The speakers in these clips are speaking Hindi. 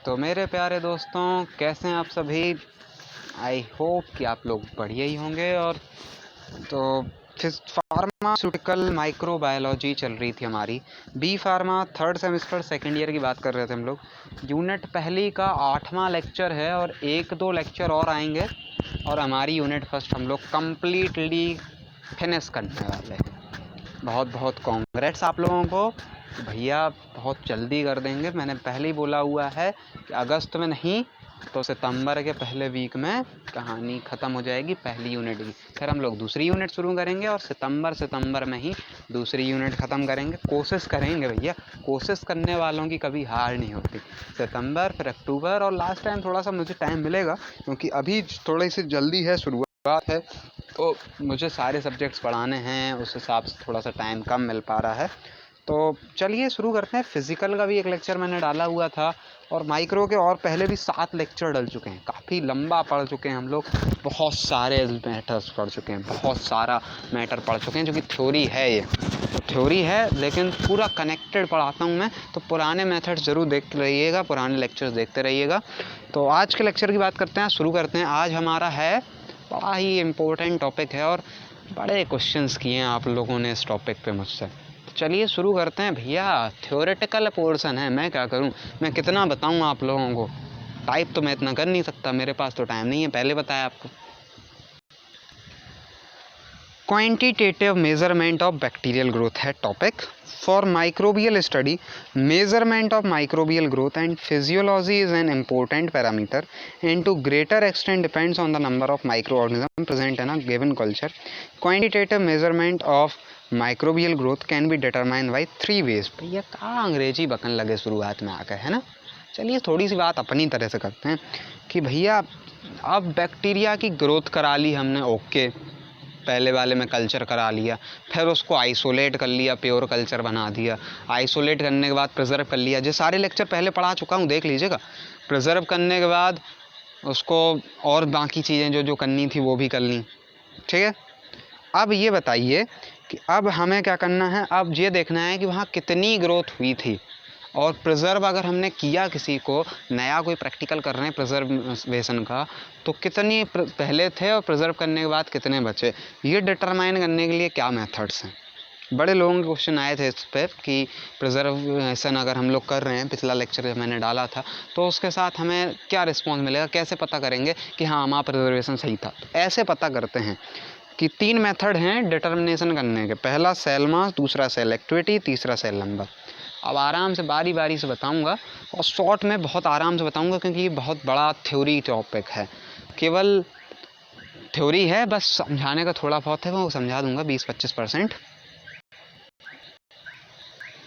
तो मेरे प्यारे दोस्तों, कैसे हैं आप सभी। आई होप कि आप लोग बढ़िया ही होंगे। और तो फार्मास्यूटिकल माइक्रोबायोलॉजी चल रही थी हमारी, B pharma 3rd semester 2nd year की बात कर रहे थे हम लोग। यूनिट पहली का 8वां लेक्चर है और 1-2 लेक्चर और आएंगे और हमारी यूनिट फर्स्ट हम लोग कम्प्लीटली फिनिश करने वाले हैं। बहुत बहुत कॉन्ग्रेट्स आप लोगों को, भैया बहुत जल्दी कर देंगे। मैंने पहले ही बोला हुआ है कि अगस्त में नहीं तो सितंबर के पहले वीक में कहानी ख़त्म हो जाएगी पहली यूनिट की। फिर हम लोग दूसरी यूनिट शुरू करेंगे और सितंबर में ही दूसरी यूनिट ख़त्म करेंगे। कोशिश करेंगे भैया, कोशिश करने वालों की कभी हार नहीं होती। सितंबर, फिर अक्टूबर, और लास्ट टाइम थोड़ा सा मुझे टाइम मिलेगा क्योंकि अभी थोड़ी सी जल्दी है, शुरुआत है, तो मुझे सारे सब्जेक्ट्स पढ़ाने हैं, उस हिसाब से थोड़ा सा टाइम कम मिल पा रहा है। तो चलिए शुरू करते हैं। फिज़िकल का भी एक लेक्चर मैंने डाला हुआ था और माइक्रो के और पहले भी 7 लेक्चर डल चुके हैं। काफ़ी लंबा पढ़ चुके हैं हम लोग, बहुत सारे मैटर्स पढ़ चुके हैं, बहुत सारा मैटर पढ़ चुके हैं, जो कि थ्योरी है। ये तो थ्योरी है लेकिन पूरा कनेक्टेड पढ़ाता हूँ मैं, तो पुराने मेथड ज़रूर देखते रहिएगा, पुराने लेक्चर्स देखते रहिएगा। तो आज के लेक्चर की बात करते हैं, शुरू करते हैं। आज हमारा है बड़ा ही इम्पोर्टेंट टॉपिक है और बड़े क्वेश्चंस किए हैं आप लोगों ने इस टॉपिक पे मुझसे। चलिए शुरू करते हैं भैया। थ्योरेटिकल पोर्शन है, मैं क्या करूं, मैं कितना बताऊं आप लोगों को। टाइप तो मैं इतना कर नहीं सकता, मेरे पास तो टाइम नहीं है, पहले बताया आपको। Quantitative measurement of bacterial growth है topic. For microbial study, measurement of microbial growth and physiology is an important parameter and to greater extent depends on the number of micro organism present in a given culture. Quantitative measurement of microbial growth can be determine by 3 ways. भैया कहाँ अंग्रेजी बकन लगे शुरुआत में आकर, है ना। चलिए थोड़ी सी बात अपनी तरह से करते हैं कि भैया अब बैक्टीरिया की ग्रोथ करा ली हमने, ओके, पहले वाले में कल्चर करा लिया, फिर उसको आइसोलेट कर लिया, प्योर कल्चर बना दिया। आइसोलेट करने के बाद प्रिजर्व कर लिया, जो सारे लेक्चर पहले पढ़ा चुका हूँ, देख लीजिएगा। प्रिजर्व करने के बाद उसको और बाकी चीज़ें जो जो करनी थी वो भी कर ली, ठीक है। अब ये बताइए कि अब हमें क्या करना है। अब ये देखना है कि वहाँ कितनी ग्रोथ हुई थी, और प्रिजर्व अगर हमने किया, किसी को नया कोई प्रैक्टिकल कर रहे हैं प्रिजर्वेशन का, तो कितनी पहले थे और प्रिजर्व करने के बाद कितने बचे, ये डिटरमाइन करने के लिए क्या मेथड्स हैं। बड़े लोगों के क्वेश्चन आए थे इस पर कि प्रिजर्वेशन अगर हम लोग कर रहे हैं, पिछला लेक्चर जब मैंने डाला था, तो उसके साथ हमें क्या रिस्पॉन्स मिलेगा, कैसे पता करेंगे कि हाँ हमारा प्रिजर्वेशन सही था। तो ऐसे पता करते हैं कि 3 मेथड हैं डिटर्मिनेशन करने के। पहला सेल मास, दूसरा सेल एक्टिविटी, तीसरा सेल नंबर। अब आराम से बारी बारी से बताऊंगा और शॉर्ट में बहुत आराम से बताऊंगा क्योंकि ये बहुत बड़ा थ्योरी टॉपिक है। केवल थ्योरी है, बस समझाने का थोड़ा बहुत है, वो समझा दूंगा 20-25%।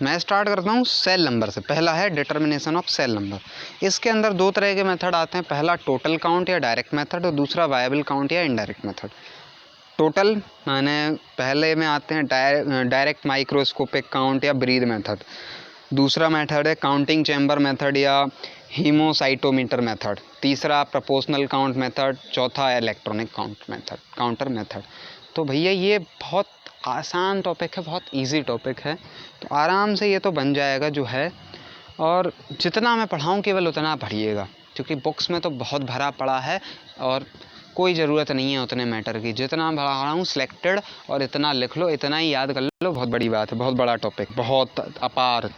मैं स्टार्ट करता हूँ सेल नंबर से। पहला है डिटर्मिनेशन ऑफ सेल नंबर। इसके अंदर 2 तरह के मेथड आते हैं, पहला टोटल काउंट या डायरेक्ट मेथड, और दूसरा वायबल काउंट या इनडायरेक्ट मेथड। टोटल माने पहले में आते हैं डायरेक्ट माइक्रोस्कोपिक काउंट या ब्रीद मेथड। दूसरा मेथड है काउंटिंग चैम्बर मेथड या हीमोसाइटोमीटर मेथड। तीसरा प्रोपोर्शनल काउंट मेथड। चौथा इलेक्ट्रॉनिक काउंटर मेथड। तो भैया ये बहुत आसान टॉपिक है, बहुत इजी टॉपिक है, तो आराम से ये तो बन जाएगा जो है। और जितना मैं पढ़ाऊँ केवल उतना पढ़िएगा, क्योंकि बुक्स में तो बहुत भरा पड़ा है और कोई ज़रूरत नहीं है उतने मैटर की। जितना पढ़ा रहा हूँ सिलेक्टेड, और इतना लिख लो, इतना ही याद कर लो, बहुत बड़ी बात है, बहुत बड़ा टॉपिक, बहुत अपार।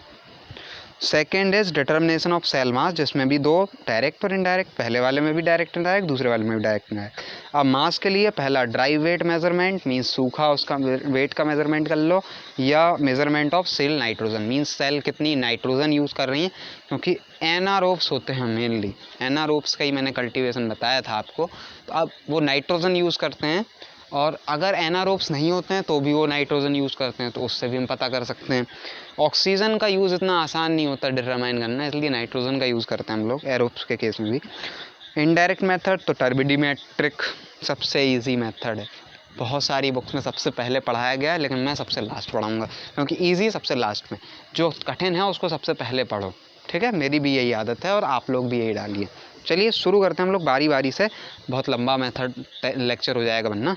Second is determination of cell mass, जिसमें भी 2 डायरेक्ट और इनडायरेक्ट। पहले वाले में भी डायरेक्ट इनडायरेक्ट, दूसरे वाले में भी डायरेक्ट इनडायरेक्ट। अब मास के लिए पहला ड्राई वेट मेजरमेंट, मीन्स सूखा उसका वेट का मेजरमेंट कर लो, या measurement of cell nitrogen, means cell कितनी नाइट्रोजन यूज़ कर रही हैं, क्योंकि एनारोब्स होते हैं मेनली। एनारोब्स का ही मैंने कल्टिवेशन बताया था आपको। तो अब वो नाइट्रोजन यूज़ करते हैं, और अगर एनारोब्स नहीं होते हैं तो भी वो नाइट्रोजन यूज़ करते हैं, तो उससे भी हम पता कर सकते हैं। ऑक्सीजन का यूज़ इतना आसान नहीं होता डिटरमाइन करना, इसलिए नाइट्रोजन का यूज़ करते हैं हम लोग एरोब्स के केस में भी। इनडायरेक्ट मेथड तो टर्बिडीमेट्रिक सबसे इजी मेथड है, बहुत सारी बुक्स में सबसे पहले पढ़ाया गया है, लेकिन मैं सबसे लास्ट पढ़ाऊँगा क्योंकि ईजी सबसे लास्ट में, जो कठिन है उसको सबसे पहले पढ़ो, ठीक है। मेरी भी यही आदत है और आप लोग भी यही डालिए। चलिए शुरू करते हैं हम लोग बारी बारी से, बहुत लंबा मेथड लेक्चर हो जाएगा वरना।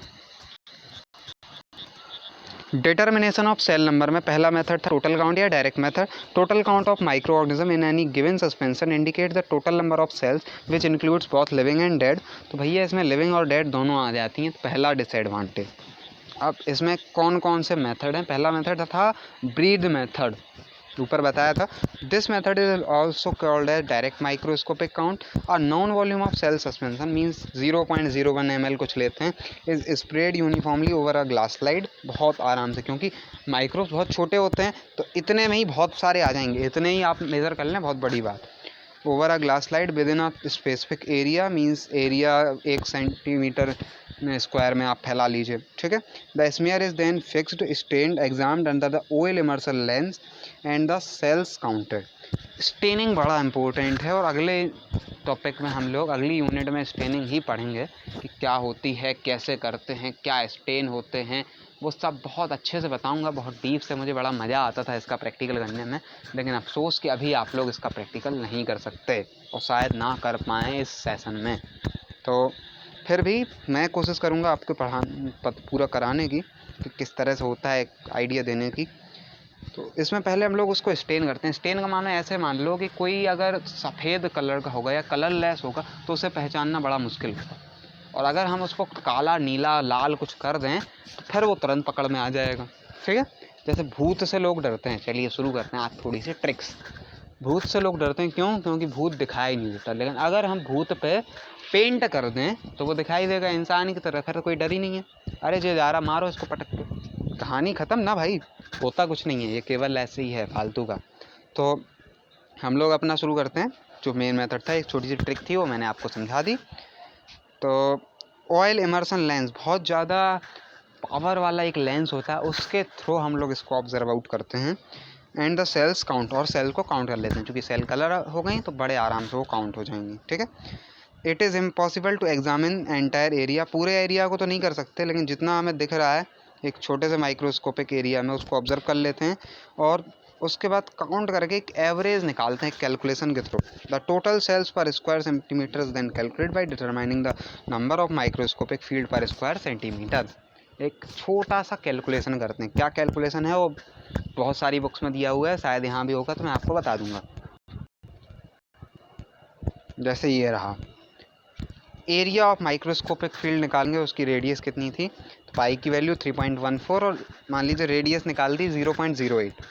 डिटर्मिनेशन ऑफ सेल नंबर में पहला मेथड था टोटल काउंट या direct method. Total count of micro organism in any given suspension indicate the total number of cells which includes both living and dead. तो भैया इसमें लिविंग और डेड दोनों आ जाती हैं, पहला डिसएडवांटेज। अब इसमें कौन कौन से मेथड हैं? पहला मेथड था ब्रीड मेथड, ऊपर बताया था। This method is also called as direct microscopic count. और known volume of cell suspension means 0.01 ml कुछ लेते हैं, is spread uniformly over a glass slide, बहुत आराम से, क्योंकि माइक्रोब्स बहुत छोटे होते हैं तो इतने में ही बहुत सारे आ जाएंगे, इतने ही आप मेज़र कर लें, बहुत बड़ी बात। Over a glass slide within a specific area means area 1 centimeter square में आप फैला लीजिए, ठीक है। The smear is then fixed stained examined under the oil immersion lens and the cells counted. Staining बड़ा इंपॉर्टेंट है और अगले टॉपिक में हम लोग अगली यूनिट में स्टेनिंग ही पढ़ेंगे कि क्या होती है, कैसे करते हैं, क्या स्टेन होते हैं, वो सब बहुत अच्छे से बताऊंगा, बहुत डीप से। मुझे बड़ा मज़ा आता था इसका प्रैक्टिकल करने में, लेकिन अफसोस कि अभी आप लोग इसका प्रैक्टिकल नहीं कर सकते और शायद ना कर पाएँ इस सेशन में। तो फिर भी मैं कोशिश करूँगा आपको पूरा कराने की कि किस तरह से होता है, एक आइडिया देने की। तो इसमें पहले हम लोग उसको स्टेन करते हैं। स्टेन का माना ऐसे मान लो कि कोई अगर सफ़ेद कलर का होगा या कलरलेस होगा तो उसे पहचानना बड़ा मुश्किल होगा, और अगर हम उसको काला, नीला, लाल कुछ कर दें तो फिर वो तुरंत पकड़ में आ जाएगा, ठीक है। जैसे भूत से लोग डरते हैं, चलिए शुरू करते हैं आज थोड़ी सी ट्रिक्स। भूत से लोग डरते हैं क्यों? क्योंकि भूत दिखाई नहीं देता, लेकिन अगर हम भूत पे पेंट कर दें तो वो दिखाई देगा इंसान की तरह, फिर कोई डर ही नहीं है। अरे जो जा रहा मारो इसको पटक के, कहानी ख़त्म ना भाई, होता कुछ नहीं है, ये केवल ऐसे ही है फालतू का। तो हम लोग अपना शुरू करते हैं। जो मेन मेथड था, एक छोटी सी ट्रिक थी, वो मैंने आपको समझा दी। तो ऑयल इमर्सन लेंस, बहुत ज़्यादा पावर वाला एक लेंस होता है, उसके थ्रू हम लोग इसको ऑब्जर्व आउट करते हैं। एंड द सेल्स काउंट, और सेल को काउंट कर लेते हैं, क्योंकि सेल कलर हो गई तो बड़े आराम से वो काउंट हो जाएंगी, ठीक है। It is impossible to examine entire area, पूरे एरिया को तो नहीं कर सकते, लेकिन जितना हमें दिख रहा है एक छोटे से माइक्रोस्कोपिक एरिया में उसको ऑब्जर्व कर लेते हैं और उसके बाद काउंट करके एक एवरेज निकालते हैं कैलकुलेशन के थ्रू। The total cells per square centimetre is then calculate by determining the number of microscopic field per square centimetre. एक छोटा सा कैलकुलेशन करते हैं। क्या कैलकुलेशन है वो बहुत सारी बुक्स में दिया हुआ है, शायद यहाँ भी होगा तो मैं आपको बता दूंगा। जैसे ये रहा, एरिया ऑफ माइक्रोस्कोपिक फील्ड निकालेंगे, उसकी रेडियस कितनी थी, तो पाई की वैल्यू 3.14 और मान लीजिए रेडियस निकाल दी 0.08।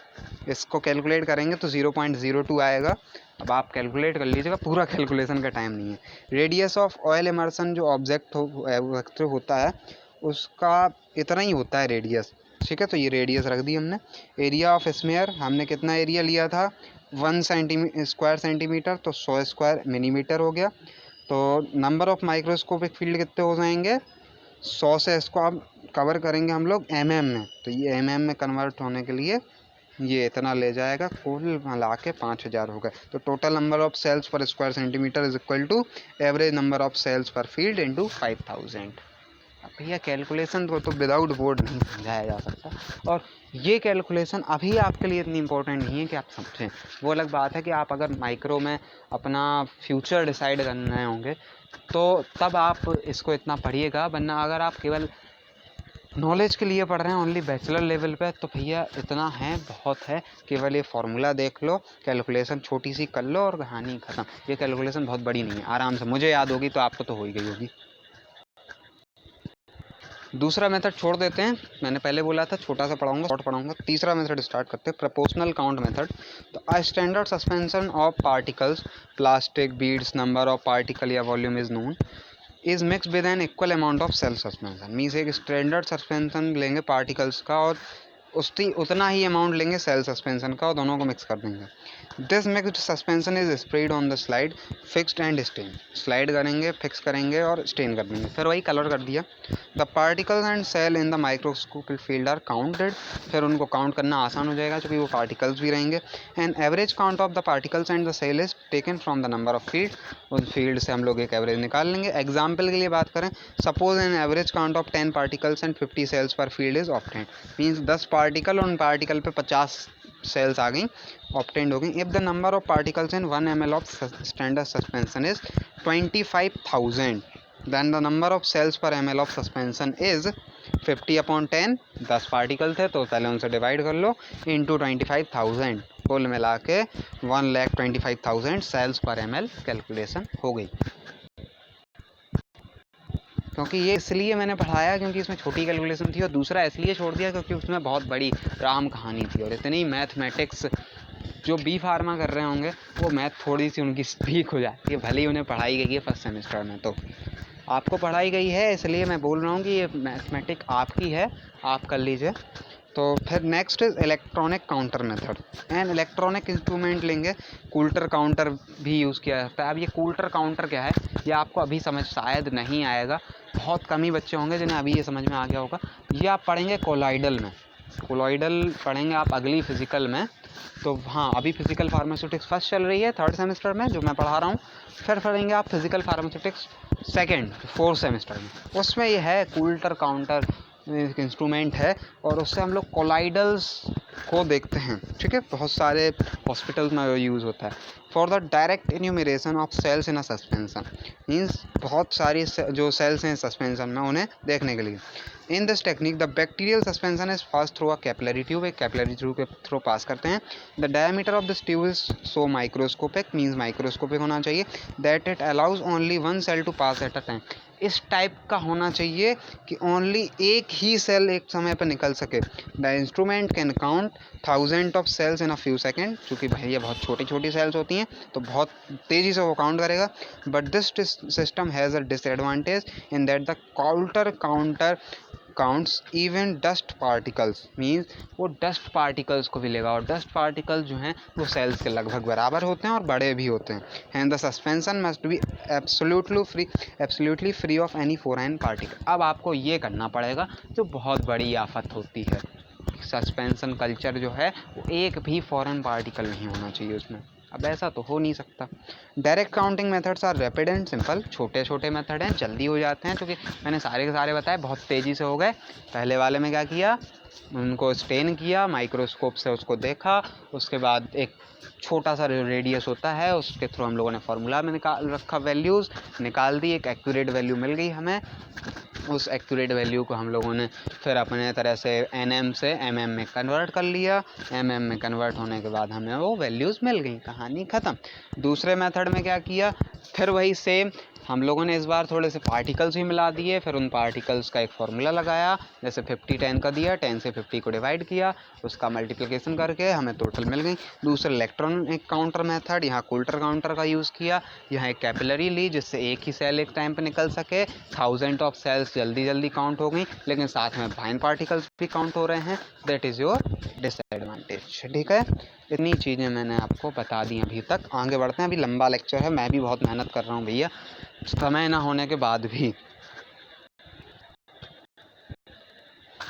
इसको कैलकुलेट करेंगे तो 0.02 आएगा। अब आप कैलकुलेट कर लीजिएगा, पूरा कैलकुलेशन का टाइम नहीं है। रेडियस ऑफ ऑयल इमर्सन जो ऑब्जेक्ट होता है उसका इतना ही होता है रेडियस, ठीक है। तो ये रेडियस रख दी हमने। एरिया ऑफ स्मेयर, हमने कितना एरिया लिया था, 1 स्क्वायर सेंटीमीटर, तो 100 स्क्वायर मिलीमीटर हो गया। तो नंबर ऑफ माइक्रोस्कोपिक फील्ड कितने हो जाएंगे, 100 से इसको आप कवर करेंगे हम लोग mm में, तो ये mm में कन्वर्ट होने के लिए ये इतना ले जाएगा, कुल मिला के 5000 हो गए। तो total number of cells per square centimetre is equal to average number of cells per field into 5000। अब भैया कैलकुलेशन को तो विदाउट बोर्ड नहीं समझाया जा सकता, और ये कैलकुलेशन अभी आपके लिए इतनी इंपॉर्टेंट नहीं है कि आप समझें। वो अलग बात है कि आप अगर माइक्रो में अपना फ्यूचर डिसाइड करने होंगे तो तब आप इसको इतना पढ़िएगा, वरना अगर आप केवल नॉलेज के लिए पढ़ रहे हैं ओनली बैचलर लेवल पे, तो भैया इतना है, बहुत है। केवल ये फार्मूला देख लो, कैलकुलेशन छोटी सी कर लो और कहानी ख़त्म। ये कैलकुलेशन बहुत बड़ी नहीं है, आराम से मुझे याद होगी तो आपको तो हो ही गई होगी। दूसरा मेथड छोड़ देते हैं, मैंने पहले बोला था छोटा सा पढ़ाऊंगा, शॉर्ट पढ़ाऊंगा। तीसरा मेथड स्टार्ट करते हैं, प्रोपोर्शनल काउंट मेथड। तो a standard suspension of particles, plastic beads, number of particle या volume is known, is mix with an equal amount of cell suspension. Means एक स्टैंडर्ड सस्पेंशन लेंगे पार्टिकल्स का और उतना ही अमाउंट लेंगे सेल सस्पेंशन का और दोनों को मिक्स कर देंगे। This mixed suspension is spread on the slide, fixed and stain. Slide करेंगे, फिक्स करेंगे और स्टेन कर देंगे, फिर वही कलर कर दिया। The particles and cell in the microscopic field are counted, फिर उनको काउंट करना आसान हो जाएगा क्योंकि वो पार्टिकल्स भी रहेंगे। And average count of the particles and the cell is taken from the number of field, उस फील्ड से हम लोग एक एवरेज निकाल लेंगे। एग्जाम्पल के लिए बात करें, suppose an average count of 10 particles and 50 cells per field is obtained. Means 10 particle, उन पार्टिकल पे 50 सेल्स आ गई, ऑब्टेन्ड हो गई। If the number of particles in 1 ml of standard suspension is 25,000, then the number of cells per ml of suspension is 50/10, 10 particle थे तो पहले उनसे डिवाइड कर लो, इंटू 25,000, कुल मिला के 1,25,000 सेल्स पर ml कैलकुलेशन हो गई। क्योंकि ये इसलिए मैंने पढ़ाया क्योंकि इसमें छोटी कैलकुलेशन थी, और दूसरा इसलिए छोड़ दिया क्योंकि उसमें बहुत बड़ी राम कहानी थी, और इतनी मैथमेटिक्स जो बी फार्मा कर रहे होंगे वो मैथ थोड़ी सी उनकी वीक हो जाती है, भले ही उन्हें पढ़ाई गई है फर्स्ट सेमेस्टर में, तो आपको पढ़ाई गई है इसलिए मैं बोल रहा हूँ कि ये मैथमेटिक आपकी है, आप कर लीजिए। तो फिर next is electronic counter method and electronic instrument लेंगे, कूल्टर काउंटर भी यूज़ किया जाता है। अब ये कूल्टर काउंटर क्या है ये आपको अभी समझ शायद नहीं आएगा, बहुत कम ही बच्चे होंगे जिन्हें अभी ये समझ में आ गया होगा। ये आप पढ़ेंगे कोलॉइडल में, कोलॉइडल पढ़ेंगे आप अगली फिजिकल में। तो हाँ, अभी फिजिकल फार्मास्यूटिक्स फर्स्ट चल रही है 3rd सेमेस्टर में जो मैं पढ़ा रहा हूँ, फिर पढ़ेंगे आप physical pharmaceutics 2nd 4th semester में। उसमें ये है कूल्टर काउंटर एक इंस्ट्रूमेंट है, और उससे हम लोग कोलाइडल्स को देखते हैं, ठीक है, बहुत सारे हॉस्पिटल्स में यूज़ होता है। For the direct enumeration of cells in a suspension, means बहुत सारी जो सेल्स हैं सस्पेंशन में उन्हें देखने के लिए। In this technique the bacterial suspension is pass through a capillary tube, एक कैपिलरी ट्यूब के थ्रू पास करते हैं। The diameter of this tube is so microscopic, means microscopic होना चाहिए, that it allows only one cell to pass at a time, इस टाइप का होना चाहिए कि ओनली एक ही सेल एक समय पर निकल सके। The instrument can count 1000 of cells in a few second, चूँकि भैया बहुत छोटी छोटी सेल्स होती हैं तो बहुत तेज़ी से वो काउंट करेगा। But this system has a disadvantage in that the counter counts even dust particles, means वो डस्ट पार्टिकल्स को भी लेगा, और डस्ट पार्टिकल्स जो हैं वो सेल्स के लगभग बराबर होते हैं और बड़े भी होते हैं। And the suspension must be absolutely free of any foreign particle. अब आपको ये करना पड़ेगा जो बहुत बड़ी आफत होती है, सस्पेंशन कल्चर जो है वो एक भी फॉरेन पार्टिकल नहीं होना चाहिए उसमें। अब ऐसा तो हो नहीं सकता। Direct counting methods are rapid and simple, छोटे छोटे मेथड हैं, जल्दी हो जाते हैं, क्योंकि मैंने सारे के सारे बताए बहुत तेज़ी से हो गए। पहले वाले में क्या किया, उनको स्टेन किया, माइक्रोस्कोप से उसको देखा, उसके बाद एक छोटा सा रेडियस होता है उसके थ्रू हम लोगों ने फार्मूला में निकाल रखा, वैल्यूज़ निकाल दी, एक एक्यूरेट वैल्यू मिल गई हमें। उस एक्यूरेट वैल्यू को हम लोगों ने फिर अपने तरह से nm से mm में कन्वर्ट कर लिया, mm में कन्वर्ट होने के बाद हमें वो वैल्यूज़ मिल गई, कहानी ख़त्म। दूसरे मेथड में क्या किया, फिर वही सेम, हम लोगों ने इस बार थोड़े से पार्टिकल्स भी मिला दिए, फिर उन पार्टिकल्स का एक फार्मूला लगाया, जैसे 50-10 का दिया, 10 से 50 को डिवाइड किया, उसका मल्टीप्लिकेशन करके हमें टोटल मिल गई। दूसरा इलेक्ट्रॉनिक काउंटर मेथड, यहाँ कूल्टर काउंटर का यूज़ किया, यहाँ एक कैपिलरी ली जिससे एक ही सेल एक टाइम पर निकल सके, 1000 ऑफ सेल्स जल्दी जल्दी काउंट हो गई, लेकिन साथ में फाइन पार्टिकल्स भी काउंट हो रहे हैं, दैट इज़ योर डिसएडवांटेज। ठीक है, इतनी चीज़ें मैंने आपको बता दी अभी तक। आगे बढ़ते हैं, अभी लंबा लेक्चर है, मैं भी बहुत मेहनत कर रहा हूँ भैया, समय ना होने के बाद भी।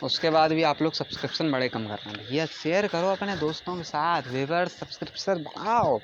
उसके बाद भी आप लोग सब्सक्रिप्शन बड़े कम कर रहे हैं भैया, शेयर करो अपने दोस्तों के साथ, व्यूअर्स सब्सक्रिप्शन बढ़ाओ।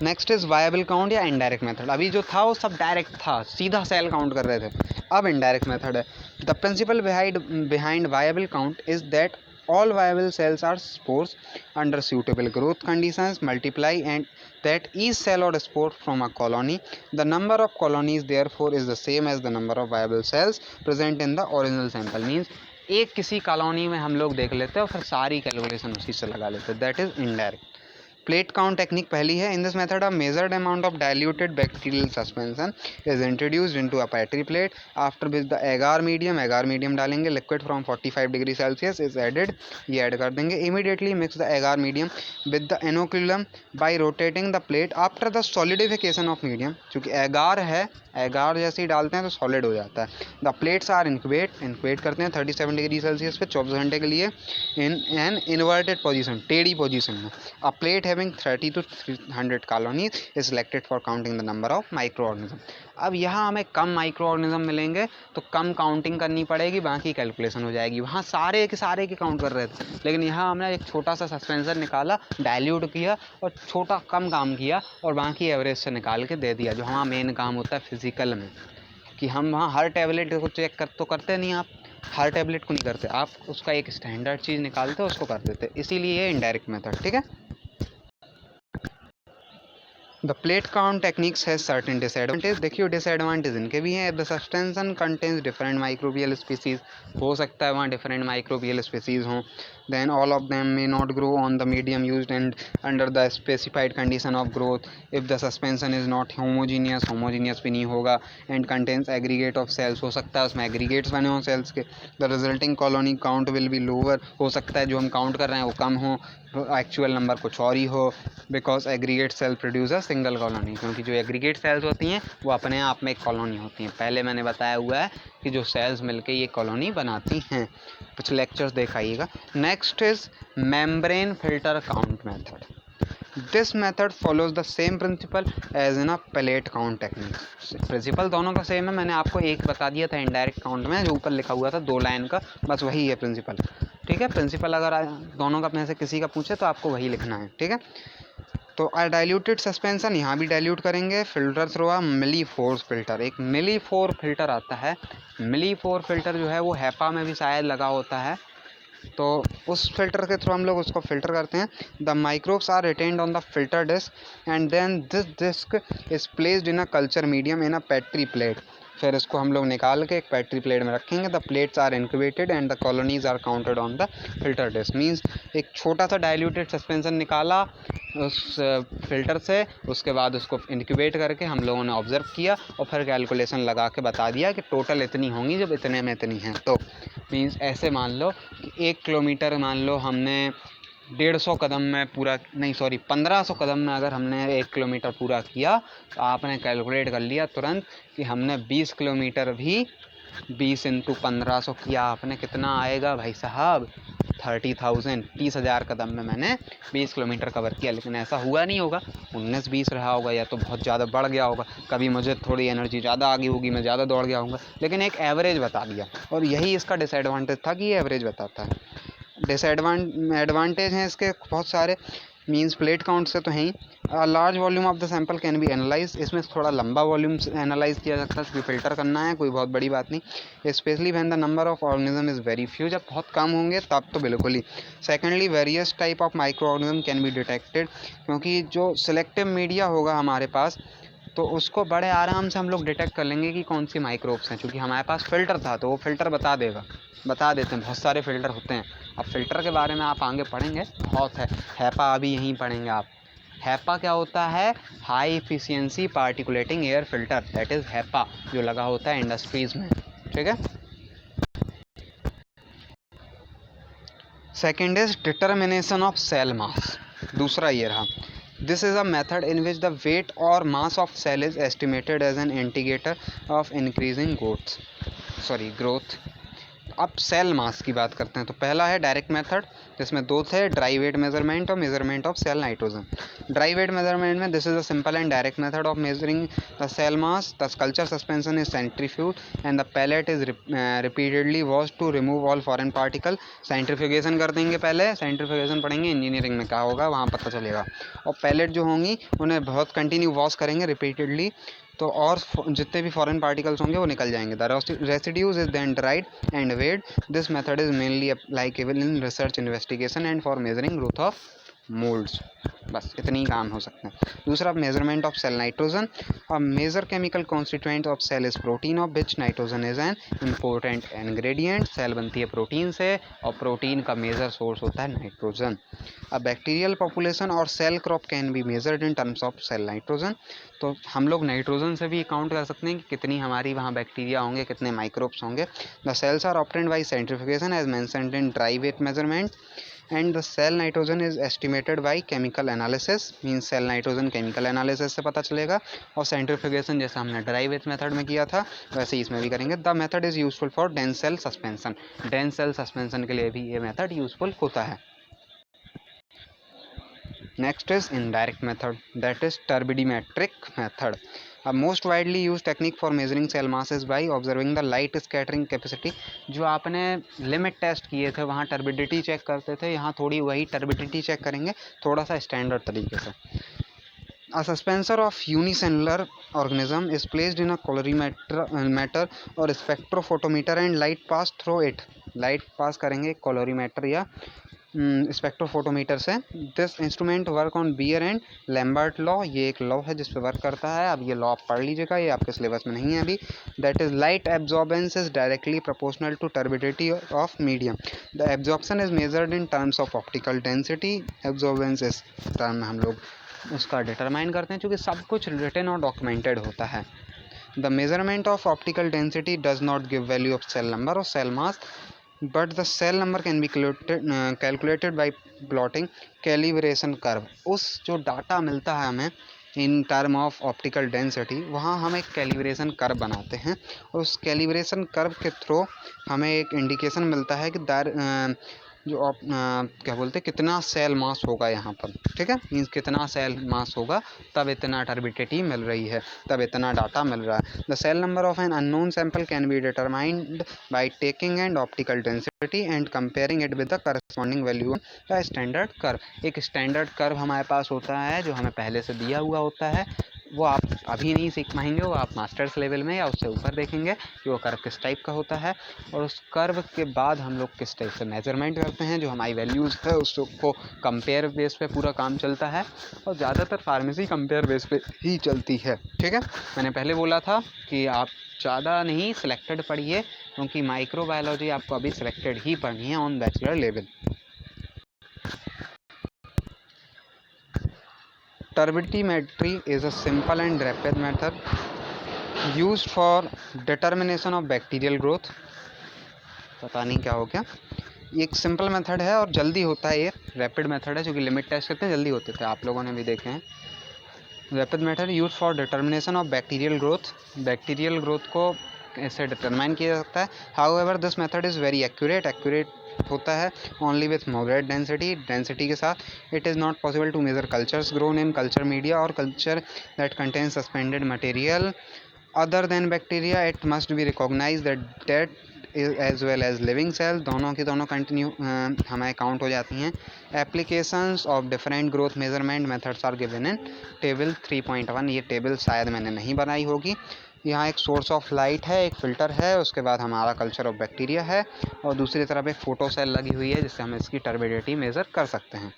नेक्स्ट इज वायबल काउंट या इनडायरेक्ट मेथड। अभी जो था वो सब डायरेक्ट था, सीधा सेल काउंट कर रहे थे, अब इनडायरेक्ट मेथड है। The principle behind viable count is that all viable cells are spores under suitable growth conditions multiply and that each cell or spore from a colony. The number of colonies therefore is the same as the number of viable cells present in the original sample. Means एक किसी कॉलोनी में हम लोग देख लेते हैं और फिर सारी कैलकुलेशन उसी से लगा लेते हैं, that is indirect. Plate count technique पहली है। In this method a measured amount of diluted bacterial suspension is introduced into a petri plate after which the agar medium डालेंगे, liquid from 45 degree celsius is added, ये ऐड कर देंगे। Immediately mix the agar medium with the inoculum by rotating the plate after the solidification of medium, क्योंकि एगार है, एगार जैसे ही डालते हैं तो सॉलिड हो जाता है। द प्लेट्स आर इंक्यूबेट करते हैं 37 डिग्री सेल्सियस पे 24 घंटे के लिए इन एन इन्वर्टेड पोजीशन, टेढ़ी पोजीशन में। अ plate having 30 to 300 colonies is selected for counting the number of micro organism. अब यहाँ हमें कम माइक्रो ऑर्गेनिज्म मिलेंगे तो कम काउंटिंग करनी पड़ेगी, बाकी कैलकुलेशन हो जाएगी। वहाँ सारे के काउंट कर रहे थे, लेकिन यहाँ हमने एक छोटा सा सस्पेंसर निकाला, डाइल्यूट किया और छोटा कम काम किया और बाकी एवरेज से निकाल के दे दिया, जो हमारा मेन काम होता है फिजिकल में, कि हम वहाँ हर टैबलेट को चेक कर तो करते नहीं, आप हर टैबलेट को नहीं करते, आप उसका एक स्टैंडर्ड चीज़ निकालते हो उसको कर देते, इसीलिए ये इनडायरेक्ट मेथड। ठीक है, the plate count techniques has certain disadvantage. देखिए डिसएडवांटेज इनके भी हैं। The suspension contains different microbial species, हो सकता है वहाँ डिफरेंट माइक्रोबियल स्पीसीज हों। Then all of them may not grow on the medium used and under the specified condition of growth. If the suspension is not homogeneous, homogeneous भी नहीं होगा। And contains aggregate of cells, हो सकता है उसमें एग्रीगेट्स बने हों सेल्स के। The resulting colony count will be lower, हो सकता है जो हम काउंट कर रहे हैं वो कम हो, एक्चुअल नंबर कुछ और ही हो। Because aggregate cell produce a single colony, क्योंकि जो एग्रीगेट सेल्स होती हैं वो अपने आप में एक कॉलोनी होती हैं। पहले मैंने बताया हुआ है कि जो सेल्स मिलके ये कॉलोनी बनाती हैं। कुछ लेक्चर्स दिखाइएगा। Next is membrane filter count method. This method follows the same principle as in a plate count technique. Principle दोनों का सेम है, मैंने आपको एक बता दिया था इनडायरेक्ट काउंट में, जो ऊपर लिखा हुआ था 2 लाइन का, बस वही है प्रिंसिपल। ठीक है, प्रिंसिपल अगर दोनों का में से किसी का पूछे तो आपको वही लिखना है। ठीक है, तो डाइल्यूटेड सस्पेंशन यहाँ भी डाइल्यूट करेंगे। फिल्टर थ्रू आ मिलीफोर्स फिल्टर, एक मिलीफोर फिल्टर आता है। मिलीफोर फिल्टर जो है वो हैपा में भी शायद लगा होता है, तो उस फिल्टर के थ्रू हम लोग उसको फिल्टर करते हैं। The microbes are retained on the filter disc and then this disc is placed in a culture medium in a petri plate. फिर इसको हम लोग निकाल के एक पेट्री प्लेट में रखेंगे। The plates are incubated and the colonies are counted on the filter disc. Means एक छोटा सा डाइल्यूटेड सस्पेंशन निकाला उस फिल्टर से, उसके बाद उसको इनक्यूबेट करके हम लोगों ने ऑब्जर्व किया और फिर कैलकुलेशन लगा के बता दिया कि टोटल इतनी होंगी जब इतने में इतनी हैं। तो मीन्स ऐसे मान लो कि 1 किलोमीटर मान लो हमने 150 कदम में पूरा, नहीं सॉरी 1500 कदम में अगर हमने 1 किलोमीटर पूरा किया, तो आपने कैलकुलेट कर लिया तुरंत कि हमने 20 किलोमीटर भी 20 इंटू 1500 किया, आपने कितना आएगा भाई साहब 30,000, 30,000 कदम में मैंने 20 किलोमीटर कवर किया। लेकिन ऐसा हुआ नहीं होगा, 19-20 रहा होगा, या तो बहुत ज़्यादा बढ़ गया होगा, कभी मुझे थोड़ी एनर्जी ज़्यादा आ गई होगी, मैं ज़्यादा दौड़ गया हूँगा, लेकिन एक एवरेज बता दिया। और यही इसका डिसएडवांटेज था कि ये एवरेज बताता है। एडवांटेज हैं इसके बहुत सारे। मीन्स प्लेट काउंट से तो है ही। Large volume of the sample can be analyze, इसमें थोड़ा लंबा वॉल्यूम एनालाइज किया जाता है, क्योंकि फिल्टर करना है, कोई बहुत बड़ी बात नहीं। Specially when the number of organism is very few, जब बहुत कम होंगे तब तो बिल्कुल ही। Secondly various type of micro organism can be detected, क्योंकि जो सिलेक्टिव मीडिया होगा हमारे पास, तो उसको बड़े आराम से हम लोग डिटेक्ट कर लेंगे कि कौन सी माइक्रोब्स हैं। क्योंकि हमारे पास फ़िल्टर था तो वो फ़िल्टर बता देगा, बता देते हैं, बहुत सारे फ़िल्टर होते हैं। अब फ़िल्टर के बारे में आप आगे पढ़ेंगे, बहुत है। हैपा अभी यहीं पढ़ेंगे आप। हैपा क्या होता है? High efficiency particulating air filter, that is HEPA, जो लगा होता है इंडस्ट्रीज़ में। ठीक है। Second is determination of cell mass, दूसरा ये रहा। This is a method in which the weight or mass of cell is estimated as an indicator of increasing growth। अब सेल मास की बात करते हैं, तो पहला है डायरेक्ट मेथड, जिसमें 2 थे, ड्राई वेट मेजरमेंट और measurement of cell nitrogen. Dry weight measurement में this is a simple and direct method of measuring the cell mass. The culture suspension is centrifuge and the pellet is repeatedly wash to remove all foreign particle. Centrifugation कर देंगे, पहले सेंट्रीफ्यूगेशन पढ़ेंगे इंजीनियरिंग में, क्या होगा वहाँ पता चलेगा। और पैलेट जो होंगी उन्हें बहुत कंटिन्यू वॉश करेंगे रिपीटेडली, तो और जितने भी फॉरेन पार्टिकल्स होंगे वो निकल जाएंगे। The residues is then dried and weighed. This method is mainly applicable in research investigation and for measuring growth of moulds. बस इतनी ही काम हो सकते हैं। दूसरा measurement of cell nitrogen. A major chemical constituent of cell is protein, of which nitrogen is an important ingredient. Cell बनती है प्रोटीन से और प्रोटीन का मेजर सोर्स होता है नाइट्रोजन। अ बैक्टीरियल पॉपुलेशन और cell crop can be measured in terms of cell nitrogen. तो हम लोग नाइट्रोजन से भी काउंट कर सकते हैं कि कितनी हमारी वहाँ बैक्टीरिया होंगे, कितने माइक्रोब्स होंगे। The cells are obtained by centrifugation as mentioned in dry weight measurement and the cell nitrogen is estimated by chemical analysis. Means cell nitrogen chemical analysis से पता चलेगा। और सेंट्रीफ्यूगेशन जैसे हमने ड्राई वेट मेथड में किया था वैसे ही इसमें भी करेंगे। The method is useful for dense cell suspension, dense cell suspension के लिए भी ये मेथड यूजफुल होता है। Next is indirect method, that is turbidimetric method. A most widely used technique for measuring cell mass is by observing the light scattering capacity। जो आपने लिमिट टेस्ट किए थे वहाँ टर्बिडिटी चेक करते थे, यहाँ थोड़ी वही टर्बिडिटी चेक करेंगे, थोड़ा सा स्टैंडर्ड तरीके से। A dispenser of unicellular organism is placed in a colorimeter और spectrophotometer and light pass through it। Light pass करेंगे colorimeter या स्पेक्ट्रोफोटोमीटर से। This instrument work on Beer and Lambert law, ये एक लॉ है जिस पे वर्क करता है। अब ये लॉ आप पढ़ लीजिएगा, ये आपके सिलेबस में नहीं है अभी। That is light absorbance is directly proportional to turbidity of medium. The absorption is measured in terms of optical density. Absorbance इस टर्म में हम लोग उसका डिटरमाइन करते हैं, क्योंकि सब कुछ रिटन और डॉक्यूमेंटेड होता है। The measurement of optical density does not give value of cell number or cell mass, but the cell number can be calculated by plotting calibration curve. उस जो डाटा मिलता है हमें in term of optical density, वहाँ हम एक कैलिब्रेशन कर्व बनाते हैं और उस कैलिब्रेशन कर्व के थ्रू हमें एक इंडिकेशन मिलता है कि जो आप क्या बोलते हैं कितना सेल मास होगा यहाँ पर, ठीक है। मीन्स कितना सेल मास होगा तब इतना टर्बिडिटी मिल रही है, तब इतना डाटा मिल रहा है। The cell number of an unknown sample can be determined by taking and optical density and comparing it with the corresponding value of standard curve. एक स्टैंडर्ड कर्व हमारे पास होता है जो हमें पहले से दिया हुआ होता है, वो आप अभी नहीं सीख पाएंगे, वो आप मास्टर्स लेवल में या उससे ऊपर देखेंगे कि वो कर्व किस टाइप का होता है। और उस कर्व के बाद हम लोग किस टाइप से मेजरमेंट करते हैं, जो हमारी वैल्यूज़ है उसको कंपेयर बेस पे पूरा काम चलता है, और ज़्यादातर फार्मेसी कंपेयर बेस पे ही चलती है, ठीक है। मैंने पहले बोला था कि आप ज़्यादा नहीं सिलेक्टेड पढ़िए, क्योंकि माइक्रोबायोलॉजी आपको अभी सिलेक्टेड ही पढ़नी है on bachelor level. Turbidimetry is a simple and rapid method used for determination of bacterial growth। पता नहीं क्या हो गया, ये एक सिंपल मेथड है और जल्दी होता है, ये रैपिड मेथड है, क्योंकि लिमिट टेस्ट करते हैं जल्दी होते थे, आप लोगों ने भी देखे हैं। Rapid method use for determination of bacterial growth, bacterial growth को ऐसे डिटरमाइन किया जा सकता है। However this method is very accurate होता है ओनली विथ मॉडरेट डेंसिटी के साथ। It is not possible to measure cultures grown in culture media और culture that contain suspended material other than bacteria. It must be recognize that as well as living cell, दोनों की दोनों कंटिन्यू हमें काउंट हो जाती हैं। Applications of different growth measurement methods are given in table 3.1। ये टेबल शायद मैंने नहीं बनाई होगी। यहाँ एक सोर्स ऑफ लाइट है, एक फ़िल्टर है, उसके बाद हमारा कल्चर ऑफ बैक्टीरिया है, और दूसरी तरफ एक फोटो सेल लगी हुई है जिससे हम इसकी टर्बिडिटी मेज़र कर सकते हैं।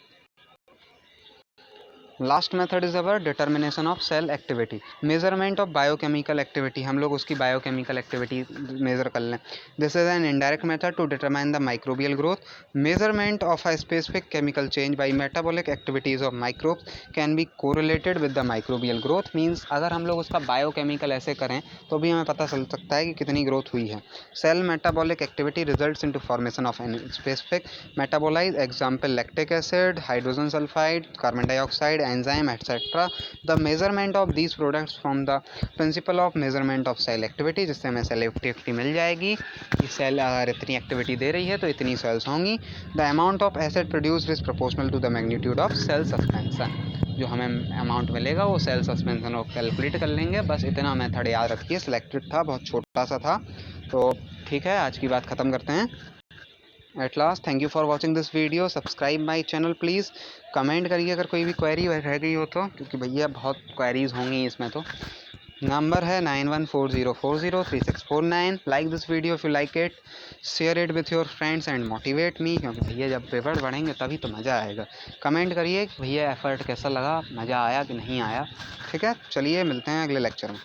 Last method is our determination of cell activity, measurement of biochemical activity, हम लोग उसकी बायोकेमिकल एक्टिविटी मेजर कर लें। This is an indirect method to determine the microbial growth. Measurement of a specific chemical change by metabolic activities of microbes can be correlated with the microbial growth. Means अगर हम लोग उसका बायोकेमिकल ऐसे करें तो भी हमें पता चल सकता है कि कितनी ग्रोथ हुई है। Cell metabolic activity results in to formation of an specific metabolise, example lactic acid, hydrogen sulphide, carbon dioxide, enzyme etc. The measurement of these products from the principle of measurement of cell activity, जिससे हमें सेल एक्टिविटी मिल जाएगी कि सेल अगर इतनी एक्टिविटी दे रही है तो इतनी सेल्स होंगी। The amount of acid produced is proportional to the magnitude of cell suspension, जो हमें अमाउंट मिलेगा वो सेल सस्पेंशन ऑफ कैलकुलेट कर लेंगे। बस इतना मेथड याद रखिए, सिलेक्टेड था, बहुत छोटा सा था। तो ठीक है, आज की बात ख़त्म करते हैं। At last thank you for watching this video, subscribe my channel please. Comment करिए अगर कोई भी क्वेरी रह गई हो तो, क्योंकि भैया बहुत क्वेरीज होंगी इसमें। तो नंबर है 9140403649। Like this video if you like it, share it with your friends and motivate me, क्योंकि भैया जब पेपर बढ़ेंगे तभी तो मज़ा आएगा। कमेंट करिए भैया एफर्ट कैसा लगा, मज़ा आया कि नहीं आया। ठीक है, चलिए मिलते हैं अगले लेक्चर में।